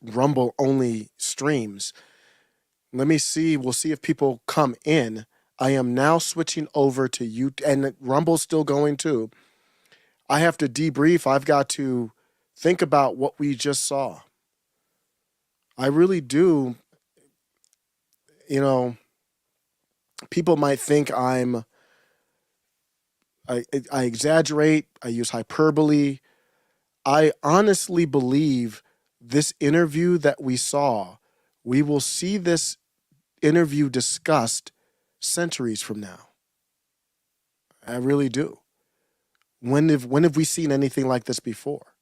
Rumble only streams. Let me see. We'll see if people come in. I am now switching over to YouTube, and Rumble's still going too. I have to debrief. I've got to think about what we just saw. I really do. You know, people might think I exaggerate. I use hyperbole. I honestly believe this interview that we saw, we will see this interview discussed centuries from now. I really do. When have we seen anything like this before?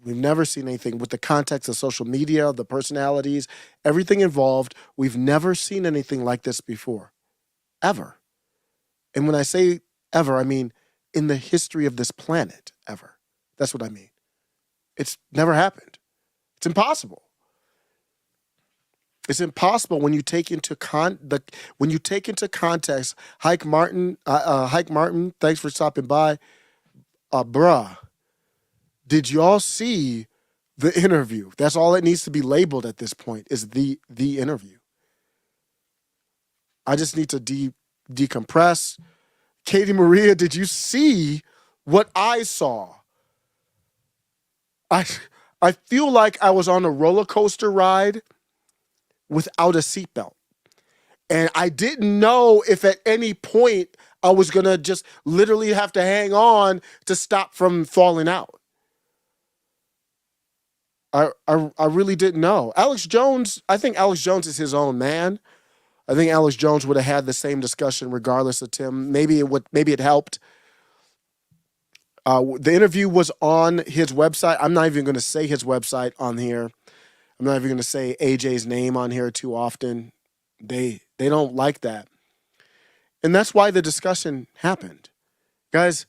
We've never seen anything with the context of social media, the personalities, everything involved. We've never seen anything like this before, ever. And when I say ever, I mean in the history of this planet, ever. That's what I mean. It's never happened. It's impossible. It's impossible when you take into when you take into context. Hike Martin, thanks for stopping by. Bruh, did y'all see the interview? That's all it needs to be labeled at this point is the interview. I just need to decompress. Katie Maria, did you see what I saw? I feel like I was on a roller coaster ride without a seatbelt. And I didn't know if at any point I was going to just literally have to hang on to stop from falling out. I really didn't know. Alex Jones, I think Alex Jones is his own man. I think Alex Jones would have had the same discussion regardless of Tim. Maybe it helped. The interview was on his website. I'm not even going to say his website on here. I'm not even going to say AJ's name on here too often. They don't like that. And that's why the discussion happened. Guys,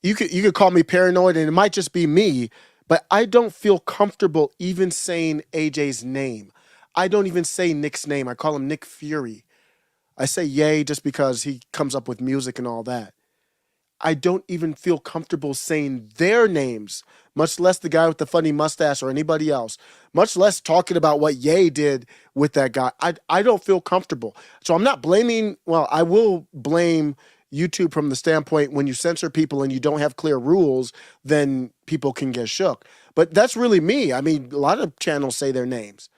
you could call me paranoid and it might just be me, but I don't feel comfortable even saying AJ's name. I don't even say Nick's name. I call him Nick Fury. I say Ye just because he comes up with music and all that. I don't even feel comfortable saying their names, much less the guy with the funny mustache or anybody else, much less talking about what Ye did with that guy. I don't feel comfortable. So I'm not blaming, well, I will blame YouTube from the standpoint when you censor people and you don't have clear rules, then people can get shook. But that's really me. I mean, a lot of channels say their names.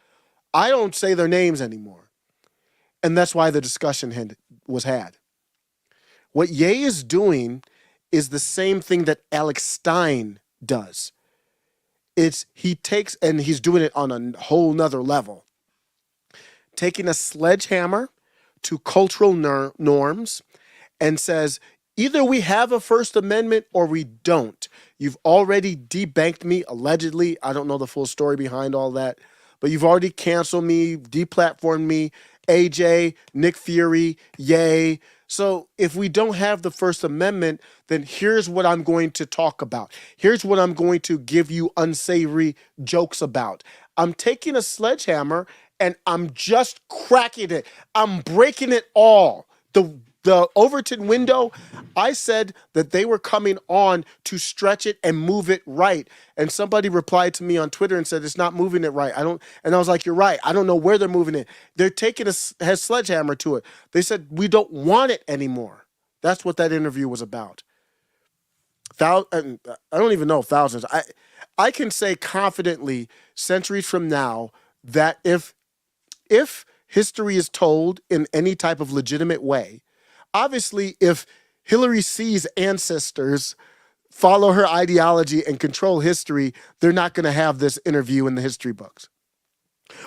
I don't say their names anymore. And that's why the discussion was had. What Ye is doing is the same thing that Alex Stein does. He takes, and he's doing it on a whole nother level, taking a sledgehammer to cultural norms and says, either we have a First Amendment or we don't. You've already debanked me, allegedly. I don't know the full story behind all that, but you've already canceled me, deplatformed me, AJ, Nick Fury, Ye. So if we don't have the First Amendment, then here's what I'm going to talk about. Here's what I'm going to give you unsavory jokes about. I'm taking a sledgehammer and I'm just cracking it. I'm breaking it all. The Overton window, I said that they were coming on to stretch it and move it right. And somebody replied to me on Twitter and said, it's not moving it right. And I was like, you're right. I don't know where they're moving it. They're taking a sledgehammer to it. They said, we don't want it anymore. That's what that interview was about. I don't even know thousands. I can say confidently, centuries from now, that if history is told in any type of legitimate way, obviously, if Hillary C's ancestors follow her ideology and control history, they're not going to have this interview in the history books.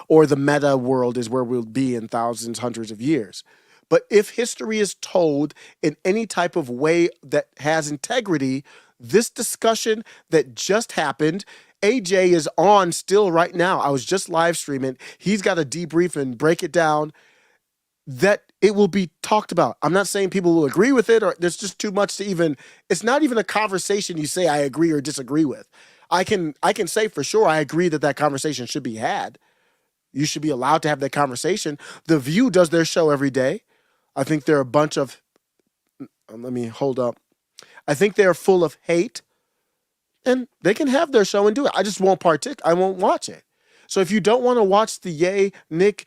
Or the meta world is where we'll be in thousands, hundreds of years. But if history is told in any type of way that has integrity, this discussion that just happened, AJ is on still right now. I was just live streaming. He's got to debrief and break it down, that it will be talked about. I'm not saying people will agree with it, or there's just too much to even, it's not even a conversation you say I agree or disagree with. I can say for sure I agree that conversation should be had. You should be allowed to have that conversation. The View does their show every day. I think they're a bunch of, let me hold up. I think they're full of hate. and they can have their show and do it. I just won't I won't watch it. So if you don't want to watch the Ye, Nick,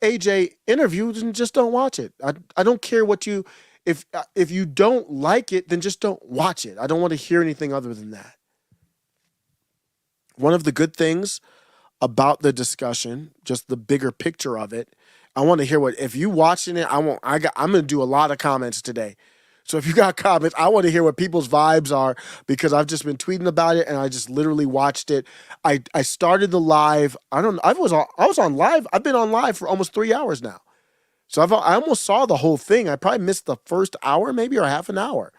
AJ interview, then just don't watch it. I don't care what you if you don't like it, then just don't watch it. I don't want to hear anything other than that. One of the good things about the discussion, just the bigger picture of it, I want to hear what if you watching it, I'm gonna do a lot of comments today. So if you got comments, I want to hear what people's vibes are because I've just been tweeting about it and I just literally watched it. I started the live. I was on live. I've been on live for almost 3 hours now. So I almost saw the whole thing. I probably missed the first hour maybe or half an hour.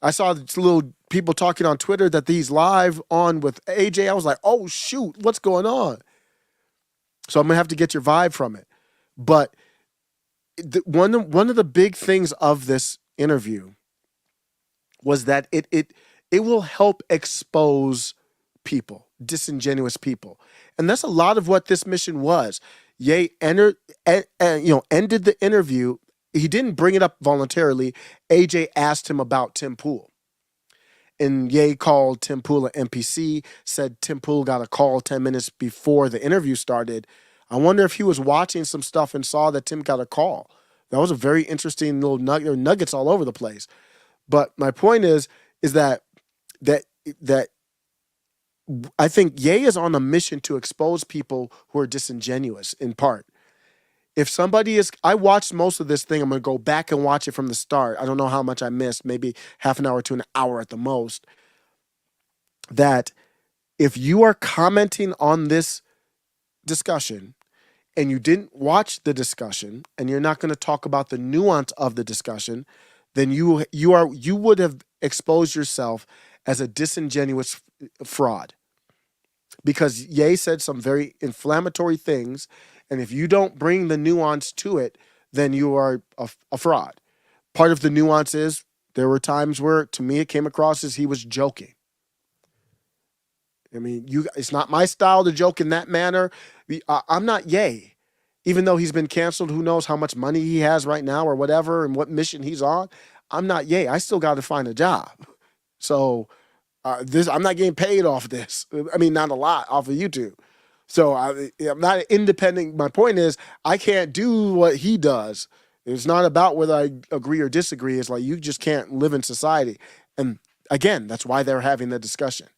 I saw little people talking on Twitter that he's live on with AJ. I was like, oh shoot, what's going on? So I'm gonna have to get your vibe from it. But one of the big things of this interview was that it will help expose people, disingenuous people, and that's a lot of what this mission was. Ye ended the interview. He didn't bring it up voluntarily. AJ asked him about Tim Pool. And Ye called Tim Pool an NPC, said Tim Pool got a call 10 minutes before the interview started. I wonder if he was watching some stuff and saw that Tim got a call. That was a very interesting little nuggets all over the place. But my point is that that I think Ye is on a mission to expose people who are disingenuous in part. If somebody is, I watched most of this thing. I'm going to go back and watch it from the start. I don't know how much I missed, maybe half an hour to an hour at the most. That if you are commenting on this discussion and you didn't watch the discussion and you're not going to talk about the nuance of the discussion, then you would have exposed yourself as a disingenuous fraud. Because Ye said some very inflammatory things, and if you don't bring the nuance to it, then you are a fraud. Part of the nuance is there were times where, to me, it came across as he was joking. I mean, it's not my style to joke in that manner. I'm not Ye. Even though he's been canceled, who knows how much money he has right now or whatever and what mission he's on. I'm not Ye. I still got to find a job. So I'm not getting paid off this. I mean, not a lot off of YouTube. So I'm not independent. My point is, I can't do what he does. It's not about whether I agree or disagree. It's like you just can't live in society. And again, that's why they're having the discussion.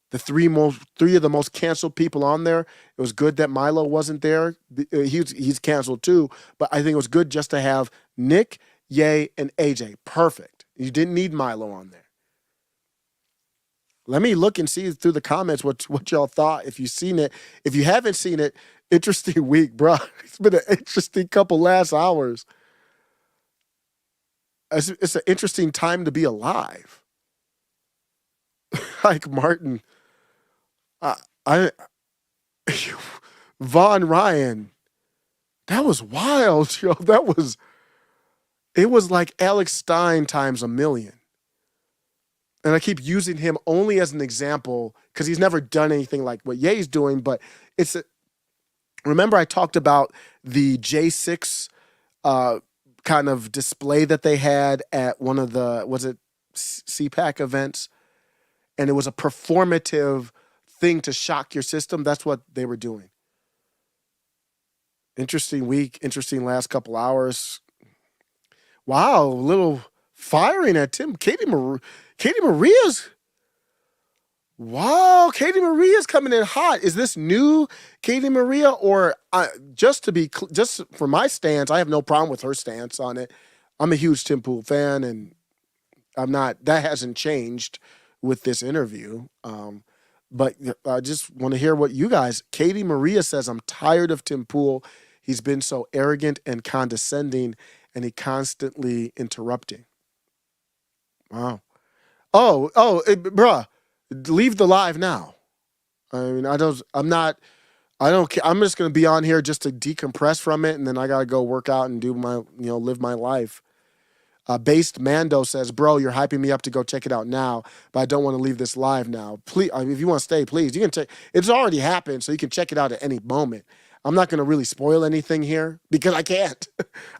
The three of the most canceled people on there. It was good that Milo wasn't there. He's canceled too. But I think it was good just to have Nick, Ye, and AJ. Perfect. You didn't need Milo on there. Let me look and see through the comments what y'all thought. If you've seen it, if you haven't seen it, interesting week, bro. It's been an interesting couple last hours. It's an interesting time to be alive. Like Martin, I Von Ryan, that was wild, yo. It was like Alex Stein times a million. And I keep using him only as an example because he's never done anything like what Ye's doing. But remember I talked about the J6 kind of display that they had at one of the, was it CPAC events? And it was a performative thing to shock your system. That's what they were doing. Interesting week, interesting last couple hours. Wow, a little firing at Tim. Katie Maria's. Wow, Katie Maria's coming in hot. Is this new Katie Maria, or just for my stance? I have no problem with her stance on it. I'm a huge Tim Pool fan, and that hasn't changed with this interview. But I just want to hear what you guys. Katie Maria says, "I'm tired of Tim Pool. He's been so arrogant and condescending, and he constantly interrupting." Wow. Bruh, leave the live now. I mean, I'm just going to be on here just to decompress from it. And then I got to go work out and do live my life. Based Mando says, "Bro, you're hyping me up to go check it out now, but I don't want to leave this live now. Please, if you want to stay, please, you can check. It's already happened, so you can check it out at any moment. I'm not going to really spoil anything here because I can't.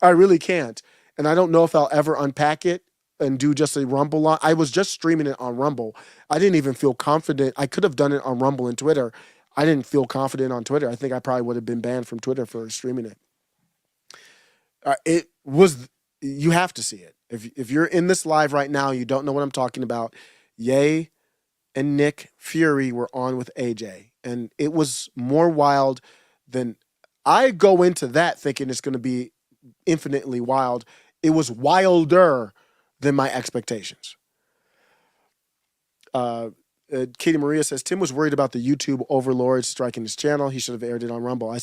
I really can't. And I don't know if I'll ever unpack it and do just a Rumble on. I was just streaming it on Rumble. I didn't even feel confident. I could have done it on Rumble and Twitter. I didn't feel confident on Twitter. I think I probably would have been banned from Twitter for streaming it. It was. You have to see it. If you're in this live right now, you don't know what I'm talking about. Ye and Nick Fury were on with AJ, and it was more wild than I go into that thinking it's going to be infinitely wild. It was wilder than my expectations. Katie Maria says Tim was worried about the YouTube overlords striking his channel. He should have aired it on Rumble.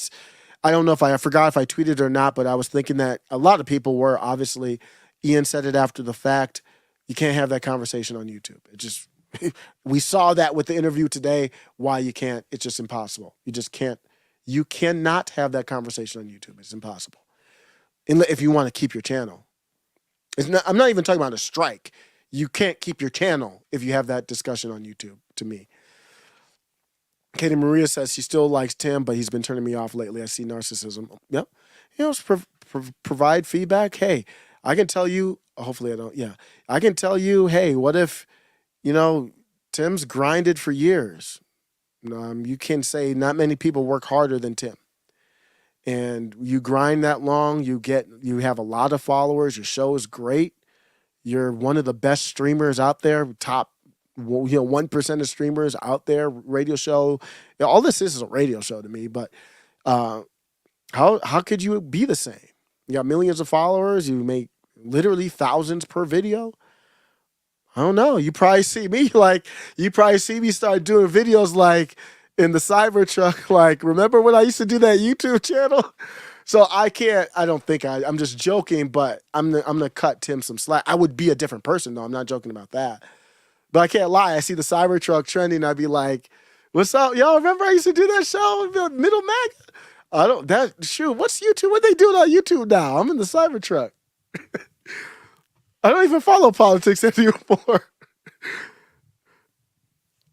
I don't know if I forgot if I tweeted or not, but I was thinking that a lot of people were. Obviously, Ian said it after the fact. You can't have that conversation on YouTube. It just we saw that with the interview today. Why you can't? It's just impossible. You just can't. You cannot have that conversation on YouTube. It's impossible. If you want to keep your channel. I'm not even talking about a strike. You can't keep your channel if you have that discussion on YouTube, to me. Katie Maria says she still likes Tim, but he's been turning me off lately. I see narcissism. Yep. Provide feedback. Hey, I can tell you, hopefully I don't, yeah. I can tell you, hey, what if, Tim's grinded for years. You can say not many people work harder than Tim. And you grind that long, you have a lot of followers, your show is great. You're one of the best streamers out there, top 1% of streamers out there, radio show. All this is a radio show to me, but how could you be the same? You got millions of followers, you make literally thousands per video. I don't know. You probably see me start doing videos like in the Cybertruck, like, remember when I used to do that YouTube channel? So I'm just joking, but I'm gonna cut Tim some slack. I would be a different person though. I'm not joking about that. But I can't lie. I see the Cybertruck trending. I'd be like, what's up? Y'all remember I used to do that show, Middle Mag? What's YouTube? What they doing on YouTube now? I'm in the Cybertruck. I don't even follow politics anymore.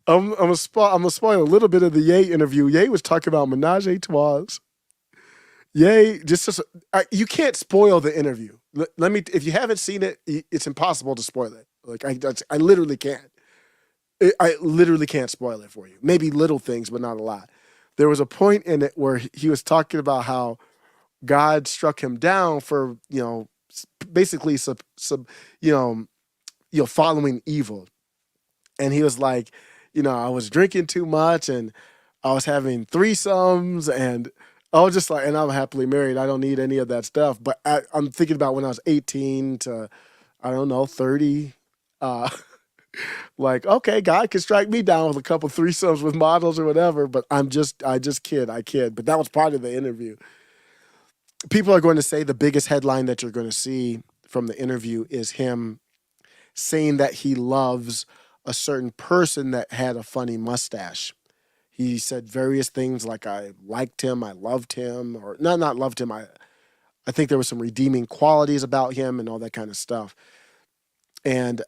I'm gonna spoil a little bit of the Ye interview. Ye was talking about menage a trois. Ye you can't spoil the interview. Let me. If you haven't seen it, it's impossible to spoil it. Like I literally can't. I literally can't spoil it for you. Maybe little things, but not a lot. There was a point in it where he was talking about how God struck him down for basically following evil, and he was like, I was drinking too much and I was having threesomes and I was just like, and I'm happily married. I don't need any of that stuff. But I'm thinking about when I was 18 to, I don't know, 30. Like, okay, God can strike me down with a couple threesomes with models or whatever. But I kid. But that was part of the interview. People are going to say the biggest headline that you're going to see from the interview is him saying that he loves a certain person that had a funny mustache. He said various things like, I liked him, I loved him, or not loved him. I think there was some redeeming qualities about him and all that kind of stuff. And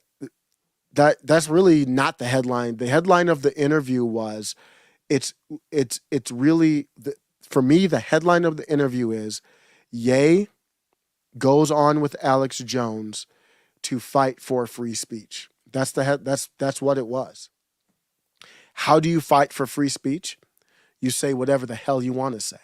that's really not the headline. The headline of the interview was, it's really, for me, the headline of the interview is, Ye goes on with Alex Jones to fight for free speech. That's what it was. How do you fight for free speech? You say whatever the hell you want to say.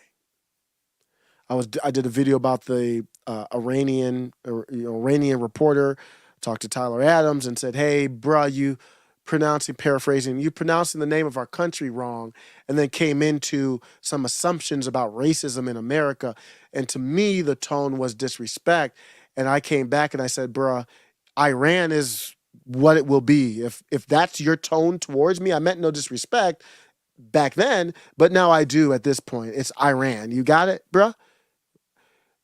I did a video about the Iranian reporter, talked to Tyler Adams and said, hey, bruh, you pronouncing the name of our country wrong, and then came into some assumptions about racism in America. And to me, the tone was disrespect. And I came back and I said, bruh, Iran is what it will be. If that's your tone towards me, I meant no disrespect back then, but now I do at this point. It's Iran. You got it, bruh?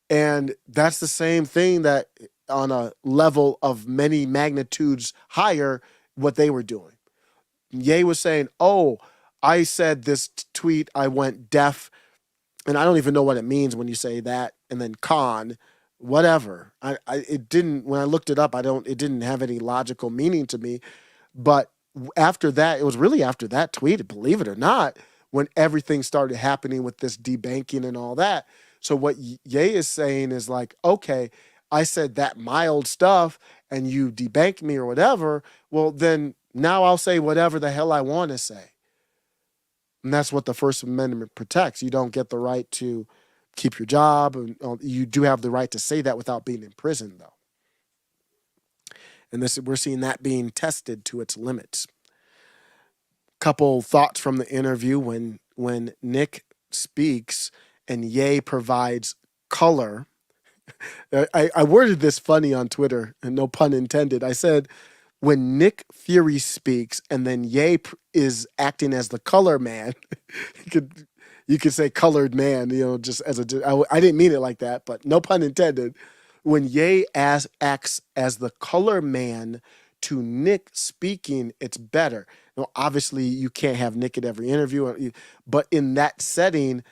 And that's the same thing that on a level of many magnitudes higher, what they were doing. Ye was saying, oh, I said this tweet, I went deaf, and I don't even know what it means when you say that, and then con, whatever. It didn't, when I looked it up, it didn't have any logical meaning to me. But after that, it was really after that tweet, believe it or not, when everything started happening with this debanking and all that. So what Ye is saying is like, okay, I said that mild stuff and you debank me or whatever, well, then now I'll say whatever the hell I want to say. And that's what the First Amendment protects. You don't get the right to keep your job. And you do have the right to say that without being in prison, though. And we're seeing that being tested to its limits. Couple thoughts from the interview when Nick speaks and Ye provides color. I worded this funny on Twitter, and no pun intended. I said, when Nick Fury speaks and then Ye is acting as the color man, you could say colored man, just as I didn't mean it like that, but no pun intended. When Ye acts as the color man to Nick speaking, it's better. Obviously, you can't have Nick at every interview, but in that setting,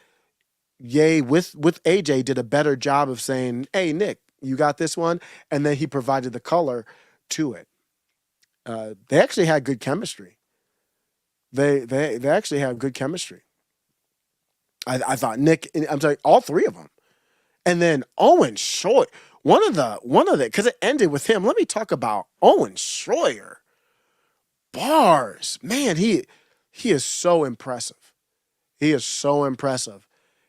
Ye with AJ did a better job of saying, "Hey, Nick, you got this one," and then he provided the color to it. They actually had good chemistry. They actually have good chemistry. I thought Nick, I'm sorry, all three of them, and then Owen Schroyer. One of the because it ended with him. Let me talk about Owen Schroyer. Bars, man, he is so impressive. He is so impressive.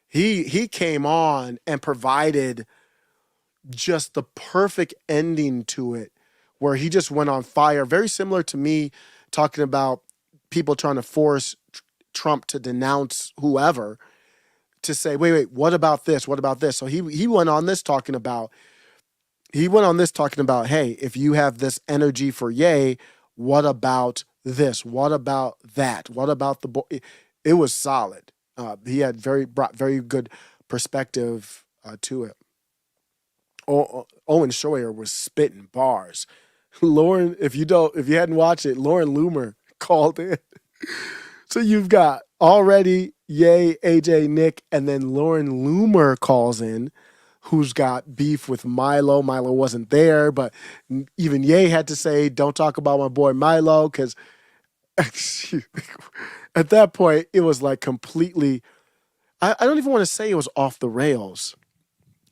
He came on and provided just the perfect ending to it, where he just went on fire. Very similar to me talking about people trying to force Trump to denounce whoever, to say, wait, what about this? What about this? So he went on this talking about, hey, if you have this energy for Ye, what about this? What about that? What about the boy? It was solid. He had brought very good perspective to it. Owen Schroyer was spitting bars. Lauren, if you hadn't watched it, Lauren Loomer called in. So you've got already Ye, AJ, Nick, and then Lauren Loomer calls in, who's got beef with Milo. Milo wasn't there, but even Ye had to say, "Don't talk about my boy Milo," because at that point it was like completely. I don't even want to say it was off the rails.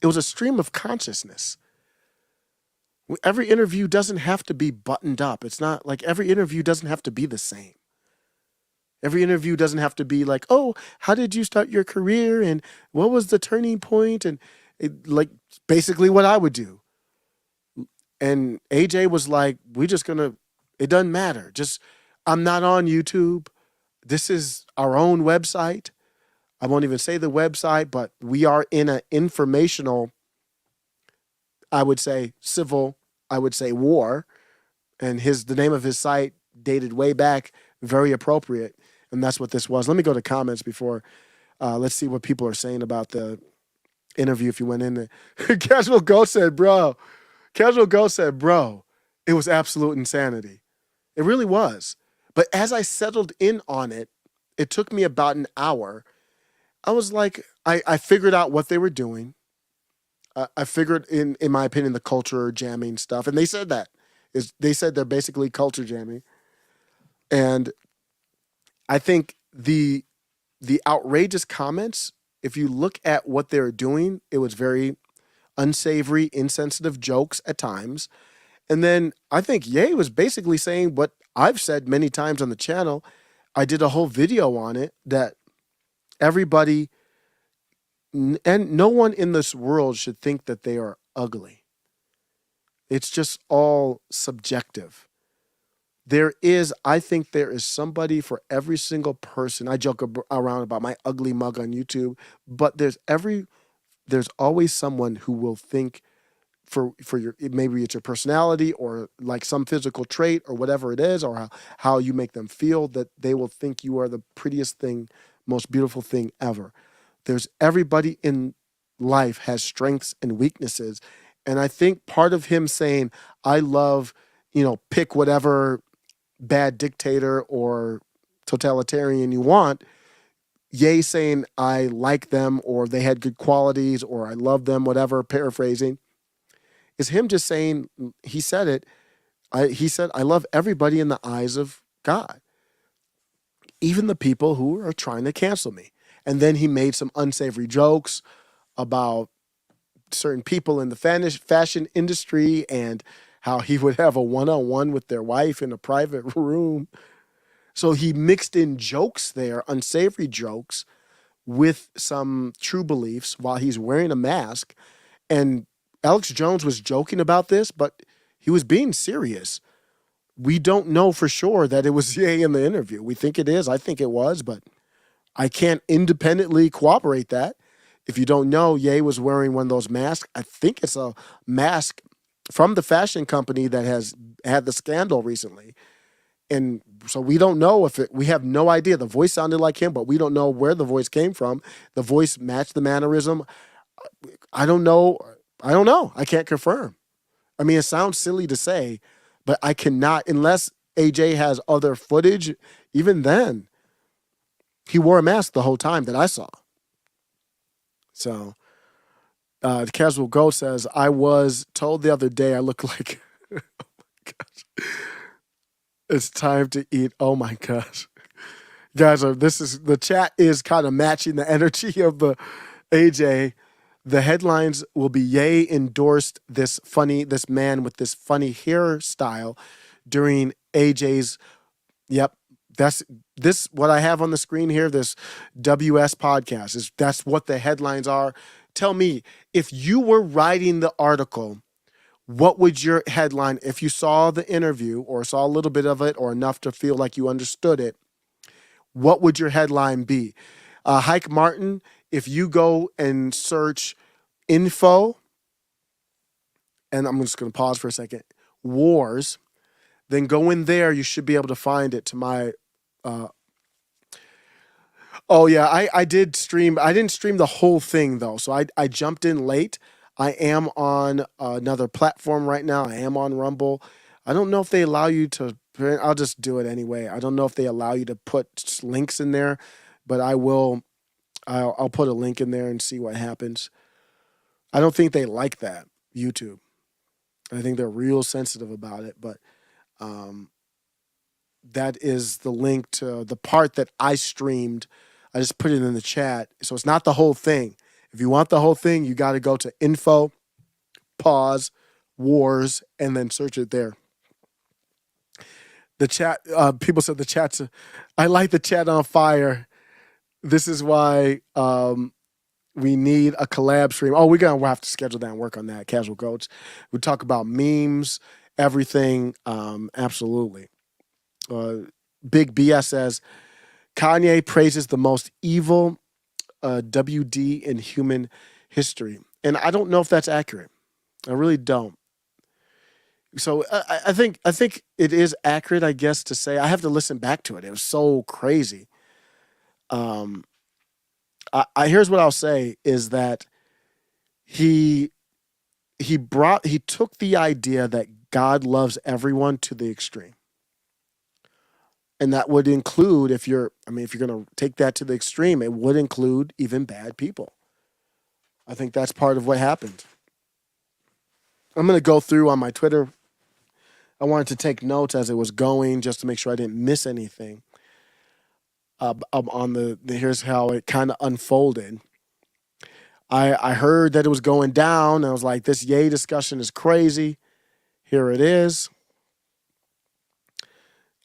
It was a stream of consciousness. Every interview doesn't have to be buttoned up. It's not like every interview doesn't have to be the same. Every interview doesn't have to be like, "Oh, how did you start your career? And what was the turning point?" And like basically what I would do. And AJ was like, it doesn't matter. Just, I'm not on YouTube. This is our own website. I won't even say the website, but we are in an informational, I would say civil, I would say war. And the name of his site dated way back, very appropriate. And that's what this was. Let me go to comments before, let's see what people are saying about the interview if you went in there. Casual Ghost said, bro, it was absolute insanity. It really was. But as I settled in on it, it took me about an hour. I was like, I figured out what they were doing. I figured, in my opinion, the culture jamming stuff. And they said that. They said they're basically culture jamming. And I think the outrageous comments, if you look at what they're doing, it was very unsavory, insensitive jokes at times. And then I think Ye was basically saying what I've said many times on the channel. I did a whole video on it, that everybody and no one in this world should think that they are ugly. It's just all subjective. I think there is somebody for every single person. I joke around about my ugly mug on YouTube, but there's always someone who will think for your, maybe it's your personality or like some physical trait or whatever it is, or how you make them feel, that they will think you are the prettiest thing, most beautiful thing ever. Everybody in life has strengths and weaknesses. And I think part of him saying, I love, pick whatever bad dictator or totalitarian you want, Ye saying, I like them, or they had good qualities, or I love them, whatever, paraphrasing, is him just saying, he said it, he said, I love everybody in the eyes of God, even the people who are trying to cancel me. And then he made some unsavory jokes about certain people in the fashion industry and how he would have a one-on-one with their wife in a private room. So he mixed in jokes there, unsavory jokes, with some true beliefs while he's wearing a mask. And Alex Jones was joking about this, but he was being serious. We don't know for sure that it was Ye in the interview. We think it is. I think it was, but I can't independently corroborate that. If you don't know, Ye was wearing one of those masks. I think it's a mask from the fashion company that has had the scandal recently. And so we don't know if it, we have no idea. The voice sounded like him, but we don't know where the voice came from. The voice matched the mannerism. I don't know. I don't know. I can't confirm. I mean, it sounds silly to say, but I cannot, unless AJ has other footage, even then, he wore a mask the whole time that I saw. So, the Casual Goat says, I was told the other day I look like, oh my gosh, it's time to eat. Oh my gosh. Guys, the chat is kind of matching the energy of the AJ. The headlines will be Ye endorsed this man with this funny hairstyle during AJ's, yep, that's this what I have on the screen here, this WS podcast, that's what the headlines are. Tell me, if you were writing the article, what would your headline, if you saw the interview or saw a little bit of it or enough to feel like you understood it, what would your headline be? Hike Martin, if you go and search info, and I'm just going to pause for a second, wars, then go in there. You should be able to find it to my. Oh, yeah, I did stream. I didn't stream the whole thing, though. So I jumped in late. I am on another platform right now. I am on Rumble. I don't know if they allow you to. I'll just do it anyway. I don't know if they allow you to put links in there, but I will. I'll put a link in there and see what happens. I don't think they like that, YouTube. I think they're real sensitive about it, but that is the link to the part that I streamed. I just put it in the chat. So it's not the whole thing. If you want the whole thing, you got to go to info, pause, wars, and then search it there. The chat, people said the chat's, I light the chat on fire. This is why we need a collab stream. Oh, we'll have to schedule that and work on that. Casual Goats. We talk about memes, everything. Absolutely. Big BS says, Kanye praises the most evil WD in human history. And I don't know if that's accurate. I really don't. So I think it is accurate, I guess, to say. I have to listen back to it. It was so crazy. Here's what I'll say is that he took the idea that God loves everyone to the extreme. And that would include, if you're going to take that to the extreme, it would include even bad people. I think that's part of what happened. I'm going to go through on my Twitter. I wanted to take notes as it was going just to make sure I didn't miss anything. On here's how it kind of unfolded. I heard that it was going down, and I was like, this Ye discussion is crazy. Here it is.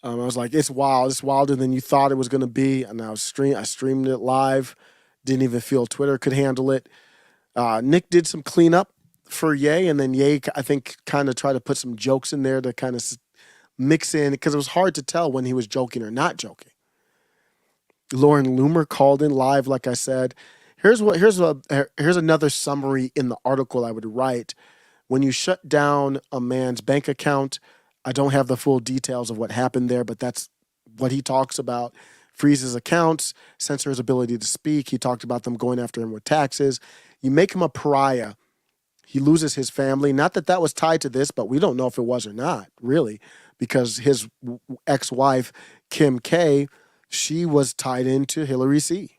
I was like, it's wild. It's wilder than you thought it was going to be. And I streamed it live. Didn't even feel Twitter could handle it. Nick did some cleanup for Ye, and then Ye, I think, kind of tried to put some jokes in there to kind of mix in, because it was hard to tell when he was joking or not joking. Lauren Loomer called in live, like I said. Here's another summary in the article I would write. When you shut down a man's bank account, I don't have the full details of what happened there, but that's what he talks about. Freezes accounts, censor his ability to speak. He talked about them going after him with taxes. You make him a pariah. He loses his family. Not that that was tied to this, but we don't know if it was or not, really, because his ex-wife, Kim K., she was tied into Hillary C.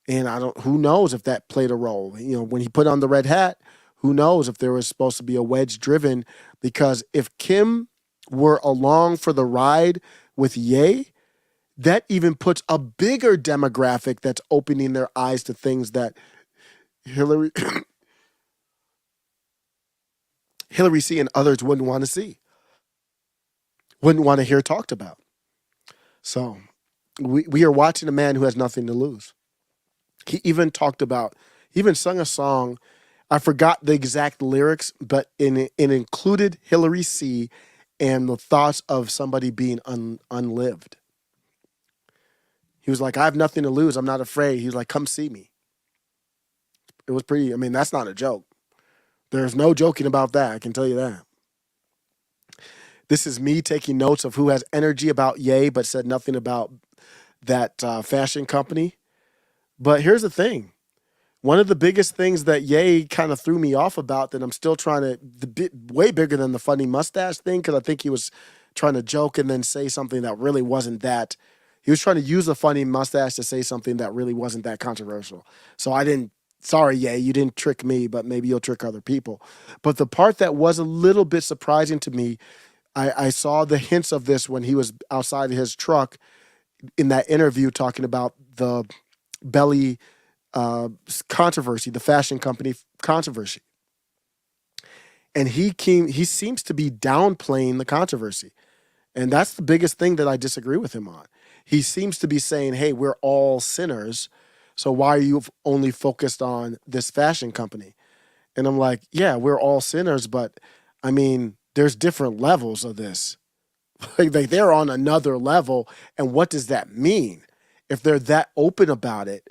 And who knows if that played a role. When he put on the red hat, who knows if there was supposed to be a wedge driven, because if Kim were along for the ride with Ye, that even puts a bigger demographic that's opening their eyes to things that Hillary Hillary C and others wouldn't want to see, wouldn't want to hear talked about. So we are watching a man who has nothing to lose. He even talked about, he even sung a song. I forgot the exact lyrics, but it included Hillary C and the thoughts of somebody being unlived. He was like, I have nothing to lose. I'm not afraid. He was like, come see me. It was pretty, I mean, that's not a joke. There's no joking about that. I can tell you that. This is me taking notes of who has energy about Ye, but said nothing about that fashion company. But here's the thing. One of the biggest things that Ye kind of threw me off about that I'm still trying to, way bigger than the funny mustache thing, because I think he was trying to joke and then say something that really wasn't that. He was trying to use a funny mustache to say something that really wasn't that controversial. So I didn't, sorry, Ye, you didn't trick me, but maybe you'll trick other people. But the part that was a little bit surprising to me, I saw the hints of this when he was outside of his truck in that interview talking about the belly controversy, the fashion company controversy. And he seems to be downplaying the controversy. And that's the biggest thing that I disagree with him on. He seems to be saying, hey, we're all sinners. So why are you only focused on this fashion company? And I'm like, yeah, we're all sinners, but I mean, there's different levels of this. Like they're on another level. And what does that mean? If they're that open about it,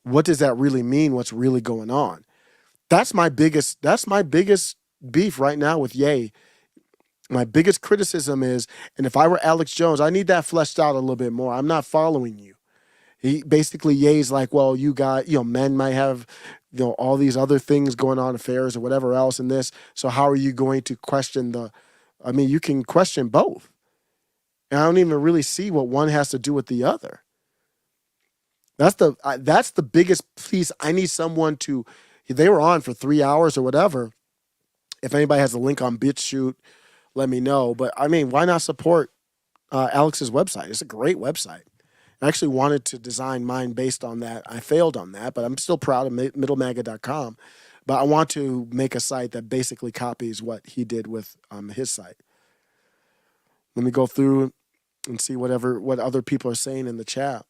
what does that really mean? What's really going on? That's my biggest beef right now with Ye. My biggest criticism is, and if I were Alex Jones, I need that fleshed out a little bit more. I'm not following you. He basically, Ye's like, well, you got, men might have, all these other things going on, affairs or whatever else in this. So how are you going to question you can question both. And I don't even really see what one has to do with the other. That's the biggest piece. I need someone to, they were on for 3 hours or whatever. If anybody has a link on BitChute, let me know. But I mean, why not support Alex's website? It's a great website. I actually wanted to design mine based on that. I failed on that, but I'm still proud of middlemaga.com. But I want to make a site that basically copies what he did with his site. Let me go through and see what other people are saying in the chat.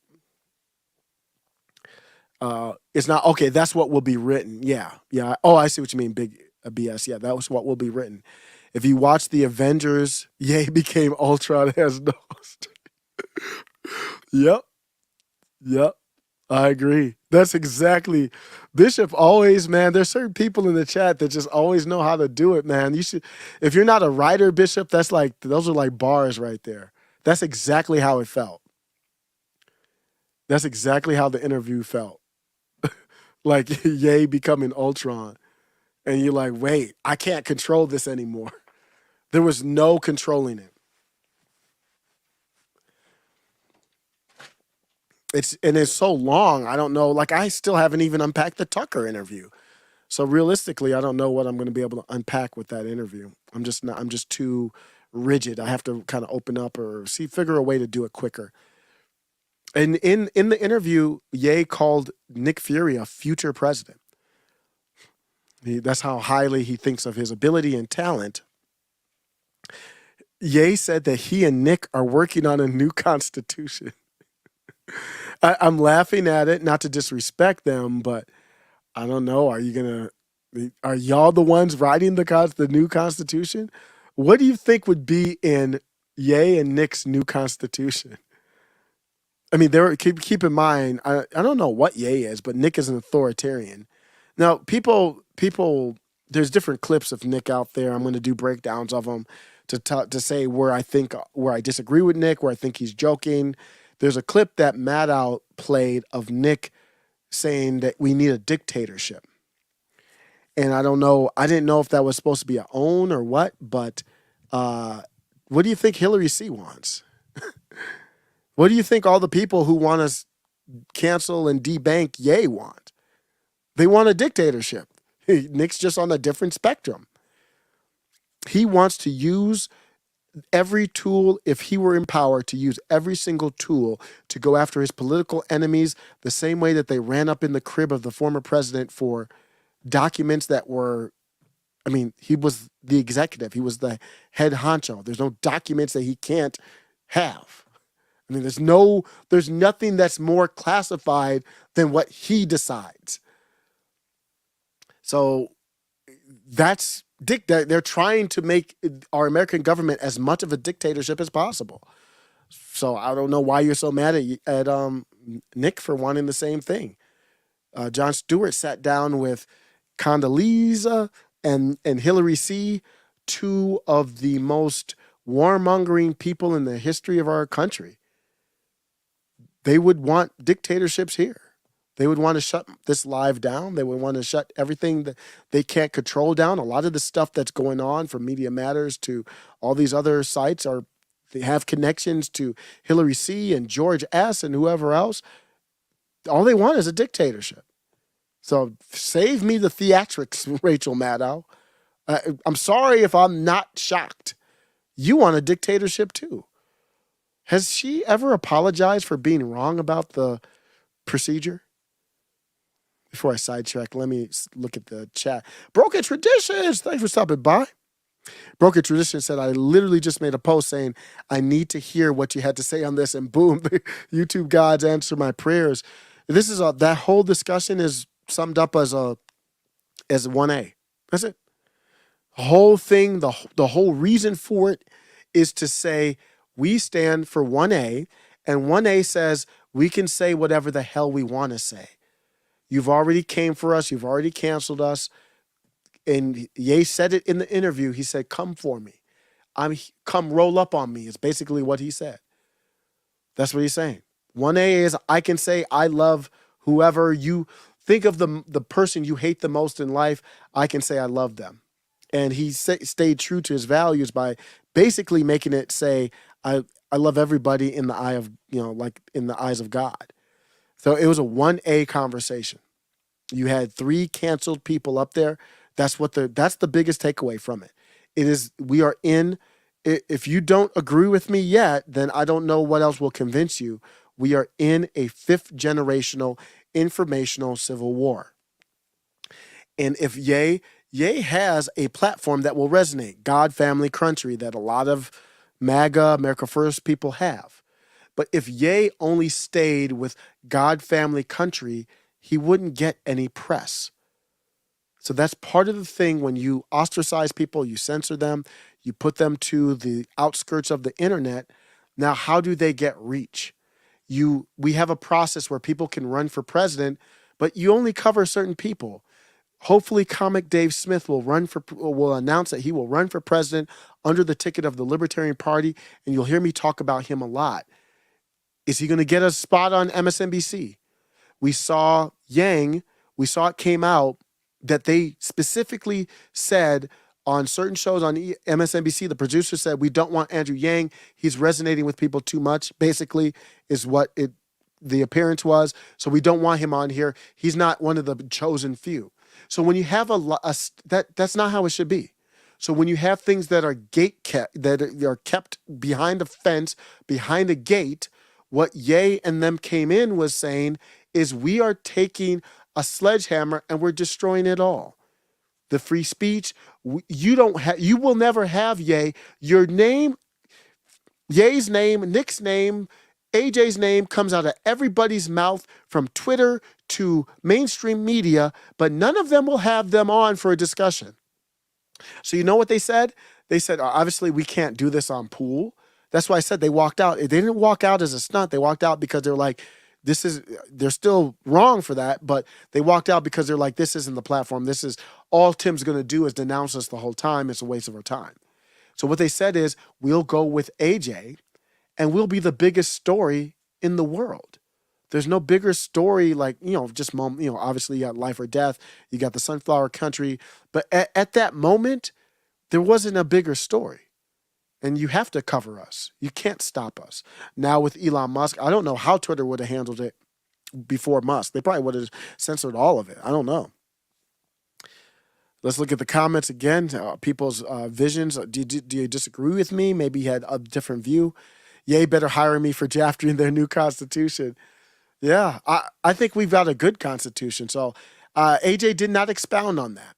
It's not okay. That's what will be written. Yeah. Oh, I see what you mean. Big BS. Yeah, that was what will be written. If you watch the Avengers, Ye became Ultron has no. Yep. I agree. That's exactly. Bishop always, man. There's certain people in the chat that just always know how to do it, man. You should, if you're not a writer, Bishop, those are like bars right there. That's exactly how it felt. That's exactly how the interview felt. Like Ye becoming Ultron. And you're like, wait, I can't control this anymore. There was no controlling it. It's so long. I don't know. Like I still haven't even unpacked the Tucker interview. So realistically, I don't know what I'm going to be able to unpack with that interview. I'm just too rigid. I have to kind of open up or figure a way to do it quicker. And in the interview, Ye called Nick Fury a future president. That's how highly he thinks of his ability and talent. Ye said that he and Nick are working on a new constitution. I'm laughing at it, not to disrespect them, but I don't know. Are y'all the ones writing the new constitution? What do you think would be in Ye and Nick's new constitution? I mean, keep in mind, I don't know what Ye is, but Nick is an authoritarian. Now, people, there's different clips of Nick out there. I'm going to do breakdowns of them to say where I disagree with Nick, where I think he's joking. There's a clip that Maddow played of Nick saying that we need a dictatorship. And I don't know, I didn't know if that was supposed to be a own or what, but what do you think Hillary C wants? What do you think all the people who want to cancel and debank Ye want? They want a dictatorship. Nick's just on a different spectrum. He wants to use every tool, if he were in power, to use every single tool to go after his political enemies the same way that they ran up in the crib of the former president for documents that were I mean, he was the executive. He was the head honcho. There's no documents that he can't have. I mean, there's nothing that's more classified than what he decides. So they're trying to make our American government as much of a dictatorship as possible. So I don't know why you're so mad at Nick for wanting the same thing. Jon Stewart sat down with Condoleezza and Hillary C., two of the most warmongering people in the history of our country. They would want dictatorships here. They would want to shut this live down. They would want to shut everything that they can't control down. A lot of the stuff that's going on from Media Matters to all these other sites they have connections to Hillary C. and George S. and whoever else. All they want is a dictatorship. So save me the theatrics, Rachel Maddow. I'm sorry if I'm not shocked. You want a dictatorship too. Has she ever apologized for being wrong about the procedure? Before I sidetrack, let me look at the chat. Broken Traditions, thanks for stopping by. Broken Tradition said, I literally just made a post saying, I need to hear what you had to say on this. And boom, YouTube gods answer my prayers. That whole discussion is summed up as 1A. That's it. The whole thing, the whole reason for it is to say we stand for 1A, and 1A says we can say whatever the hell we want to say. You've already came for us. You've already canceled us. And Ye said it in the interview. He said, come for me. Come roll up on me is basically what he said. That's what he's saying. 1A is I can say I love whoever you think of the person you hate the most in life. I can say I love them. And he stayed true to his values by basically making it say, I love everybody in the eye of, like in the eyes of God. So it was a 1A conversation. You had 3 canceled people up there. That's the biggest takeaway from it. It is, we are in, if you don't agree with me yet, then I don't know what else will convince you. We are in a 5th generational informational civil war. And if Ye has a platform that will resonate, God, family, country, that a lot of MAGA, America First people have. But if Ye only stayed with God, family, country, he wouldn't get any press. So that's part of the thing when you ostracize people, you censor them, you put them to the outskirts of the internet. Now, how do they get reach? We have a process where people can run for president, but you only cover certain people. Hopefully, Comic Dave Smith will announce that he will run for president under the ticket of the Libertarian Party, and you'll hear me talk about him a lot. Is he going to get a spot on MSNBC? We saw it came out that they specifically said on certain shows on MSNBC, the producer said, we don't want Andrew Yang. He's resonating with people too much, basically, is what the appearance was. So we don't want him on here. He's not one of the chosen few. So when you have that's not how it should be. So when you have things that are that are kept behind a fence, behind a gate, what Ye and them came in was saying is we are taking a sledgehammer and we're destroying it all. The free speech, you will never have your name, Ye's name, Nick's name, AJ's name comes out of everybody's mouth from Twitter to mainstream media, but none of them will have them on for a discussion. So you know what they said? They said, obviously we can't do this on pool. That's why I said they walked out. They didn't walk out as a stunt. They walked out because they're like, they're still wrong for that, but they walked out because they're like, this isn't the platform. This is all Tim's going to do is denounce us the whole time. It's a waste of our time. So what they said is we'll go with AJ and we'll be the biggest story in the world. There's no bigger story like, just obviously you got life or death. You got the Sunflower Country. But at that moment, there wasn't a bigger story. And you have to cover us. You can't stop us. Now with Elon Musk, I don't know how Twitter would have handled it before Musk. They probably would have censored all of it. I don't know. Let's look at the comments again. People's visions. Do you disagree with me? Maybe you had a different view. Yay, better hire me for drafting their new constitution. Yeah, I think we've got a good constitution. So AJ did not expound on that.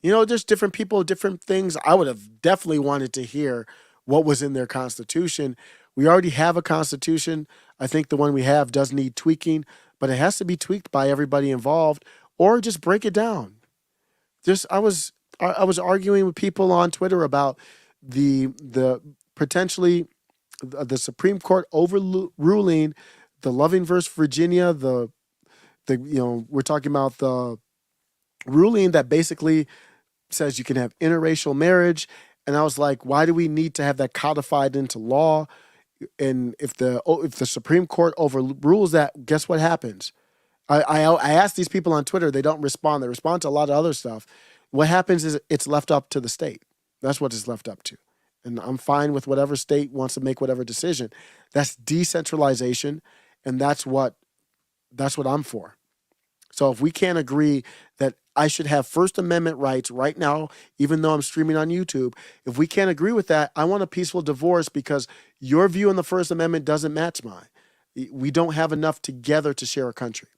There's different people, different things. I would have definitely wanted to hear what was in their constitution. We already have a constitution. I think the one we have does need tweaking, but it has to be tweaked by everybody involved, or just break it down. Just I was arguing with people on Twitter about the potentially the Supreme Court overruling the Loving versus Virginia. The we're talking about the ruling that basically says you can have interracial marriage. And I was like, why do we need to have that codified into law? And if the Supreme Court overrules that, guess what happens? I asked these people on Twitter, they don't respond. They respond to a lot of other stuff. What happens is it's left up to the state. That's what it's left up to. And I'm fine with whatever state wants to make whatever decision. That's decentralization, and that's what I'm for. So if we can't agree that I should have First Amendment rights right now, even though I'm streaming on YouTube, if we can't agree with that, I want a peaceful divorce because your view on the First Amendment doesn't match mine. We don't have enough together to share a country.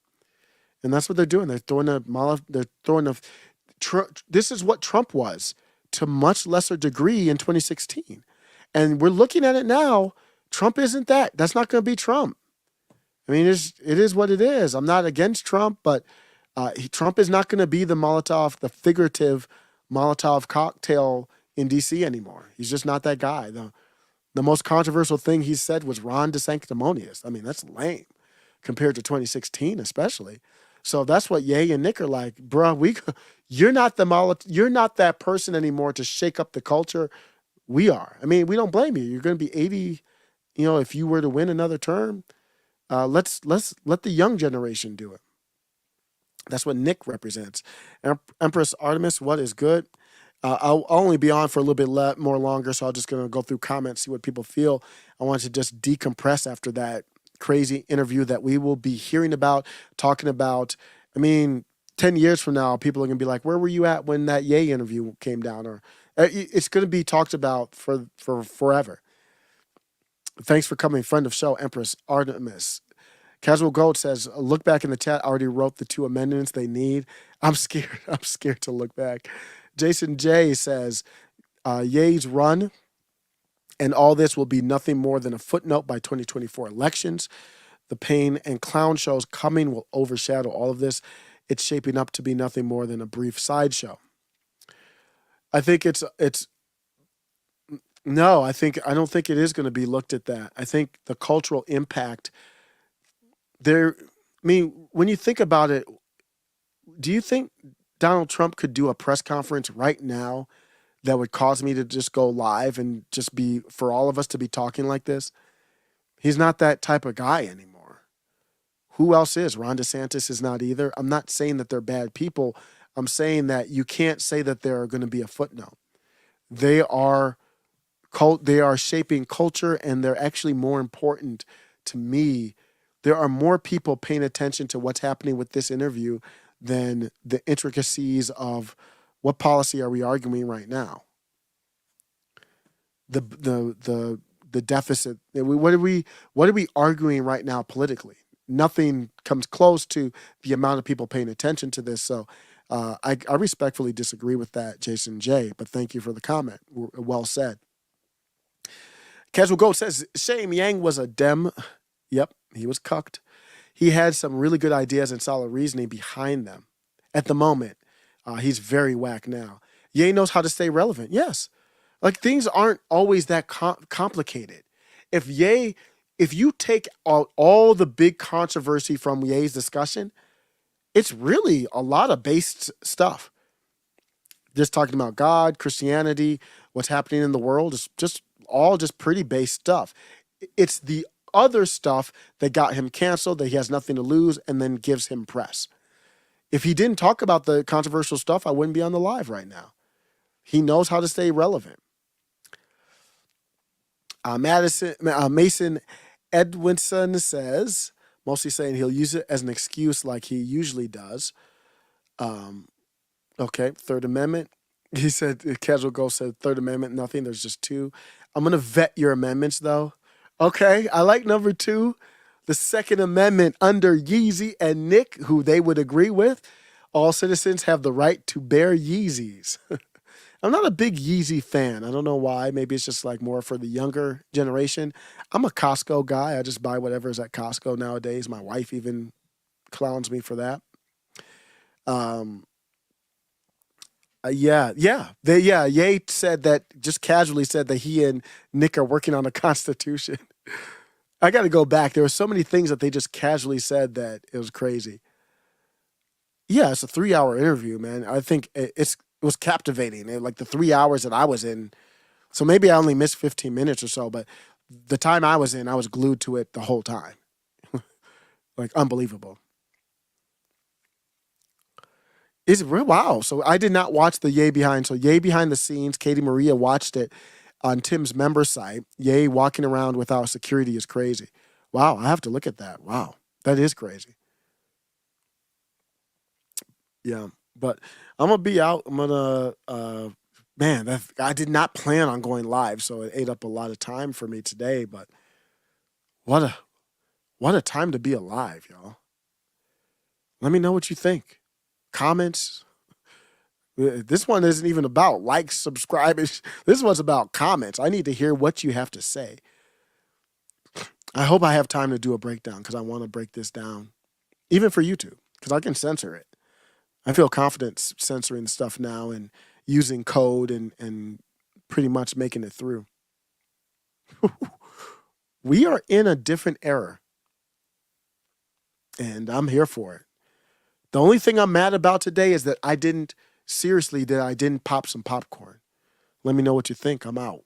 And that's what they're doing. This is what Trump was to much lesser degree in 2016. And we're looking at it now. Trump isn't that. That's not going to be Trump. I mean, it is what it is. I'm not against Trump, but Trump is not going to be the figurative Molotov cocktail in D.C. anymore. He's just not that guy. The most controversial thing he said was Ron DeSanctimonious. I mean, that's lame compared to 2016, especially. So that's what Ye and Nick are like, bruh. You're not you're not that person anymore to shake up the culture. We are. I mean, we don't blame you. You're going to be 80. If you were to win another term. Let's let the young generation do it. That's what Nick represents. Empress Artemis, what is good? I'll only be on for a little bit more longer, so I'm just going to go through comments, see what people feel. I want to just decompress after that crazy interview that we will be hearing about, talking about. I mean, 10 years from now, people are going to be like, where were you at when that Ye interview came down? Or it's going to be talked about for forever. Thanks for coming, friend of show, Empress Artemis. Casual Gold says, look back in the chat. I already wrote the 2 amendments they need. I'm scared. I'm scared to look back. Jason J says, Ye's run and all this will be nothing more than a footnote by 2024 elections. The pain and clown shows coming will overshadow all of this. It's shaping up to be nothing more than a brief sideshow. I think no, I don't think it is going to be looked at that. I think the cultural impact there. I mean, when you think about it, do you think Donald Trump could do a press conference right now that would cause me to just go live and just be for all of us to be talking like this? He's not that type of guy anymore. Who else is? Ron DeSantis is not either. I'm not saying that they're bad people. I'm saying that you can't say that they're going to be a footnote. They are shaping culture, and they're actually more important to me. There are more people paying attention to what's happening with this interview than the intricacies of what policy are we arguing right now. The deficit. What are we arguing right now politically? Nothing comes close to the amount of people paying attention to this. So I respectfully disagree with that, Jason J. But thank you for the comment. Well said. Casual Goat says, shame Yang was a Dem. Yep, he was cucked. He had some really good ideas and solid reasoning behind them. At the moment, he's very whack now. Ye knows how to stay relevant. Yes. Like, things aren't always that complicated. If you take out all the big controversy from Ye's discussion, it's really a lot of based stuff. Just talking about God, Christianity, what's happening in the world, is just pretty base stuff. It's the other stuff that got him canceled, that he has nothing to lose, and then gives him press. If he didn't talk about the controversial stuff, I wouldn't be on the live right now. He knows how to stay relevant. Mason Edwinson says, mostly saying he'll use it as an excuse like he usually does. Okay, Third Amendment. He said, Casual Ghost said, Third Amendment, nothing. There's just 2. I'm going to vet your amendments, though. Okay, I like number 2. The Second Amendment under Yeezy and Nick, who they would agree with. All citizens have the right to bear Yeezys. I'm not a big Yeezy fan. I don't know why. Maybe it's just like more for the younger generation. I'm a Costco guy. I just buy whatever is at Costco nowadays. My wife even clowns me for that. Um, Ye said that, just casually said that he and Nick are working on a constitution. I got to go back. There were so many things that they just casually said that it was crazy. Yeah, it's a 3 hour interview, man. I think it was captivating. Like the 3 hours that I was in. So maybe I only missed 15 minutes or so, but the time I was in, I was glued to it the whole time. Like unbelievable. Is it real? Wow. So I did not watch the Yay Behind. So Yay Behind the Scenes, Katie Maria watched it on Tim's member site. Yay walking around without security is crazy. Wow, I have to look at that. Wow. That is crazy. Yeah. But I'm gonna be out. I'm gonna man, I did not plan on going live, so it ate up a lot of time for me today, but what a what a time to be alive, y'all. Let me know what you think. Comments. This one isn't even about likes, subscribers. This one's about comments. I need to hear what you have to say. I hope I have time to do a breakdown because I want to break this down, even for YouTube, because I can censor it. I feel confident censoring stuff now and using code and pretty much making it through. We are in a different era, and I'm here for it. The only thing I'm mad about today is that I didn't pop some popcorn. Let me know what you think. I'm out.